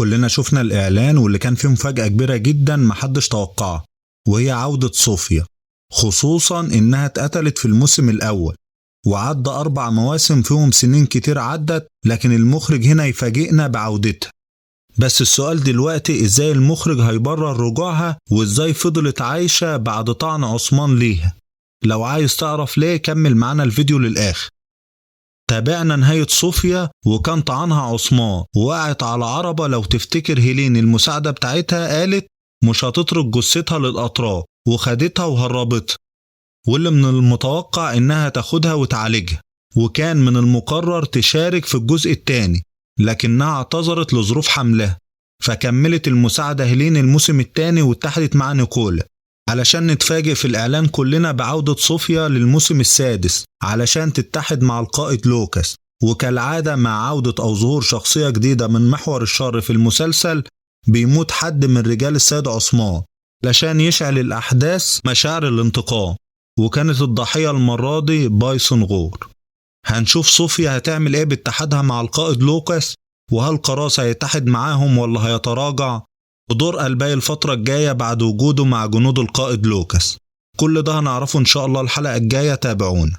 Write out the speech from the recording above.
كلنا شفنا الإعلان واللي كان فيه مفاجأة كبيرة جدا محدش توقعها، وهي عودة صوفيا، خصوصا إنها اتقتلت في الموسم الأول وعدى 4 مواسم فيهم سنين كتير عدت، لكن المخرج هنا يفاجئنا بعودتها. بس السؤال دلوقتي إزاي المخرج هيبرر رجوعها وإزاي فضلت عايشة بعد طعن عثمان ليها؟ لو عايز تعرف ليه كمل معانا الفيديو للآخر. تابعنا نهاية صوفيا وكان طعنها عثمان ووقعت على عربة. لو تفتكر هيلين المساعدة بتاعتها قالت مش هتترك جثتها للأطراف وخدتها وهربتها، واللي من المتوقع إنها تاخدها وتعالجها، وكان من المقرر تشارك في الجزء الثاني لكنها اعتذرت لظروف حملها، فكملت المساعدة هيلين الموسم الثاني واتحدت مع نيكولا علشان نتفاجئ في الإعلان كلنا بعودة صوفيا للموسم السادس علشان تتحد مع القائد لوكاس. وكالعادة مع عودة أو ظهور شخصية جديدة من محور الشر في المسلسل بيموت حد من رجال السيد عثمان علشان يشعل الأحداث مشاعر الانتقام، وكانت الضحية المرة دي بايسون غور. هنشوف صوفيا هتعمل ايه باتحادها مع القائد لوكاس، وهل قراص هيتحد معاهم ولا هيتراجع، ودور الباقي الفترة الجاية بعد وجوده مع جنود القائد لوكاس. كل ده هنعرفه ان شاء الله الحلقة الجاية، تابعونا.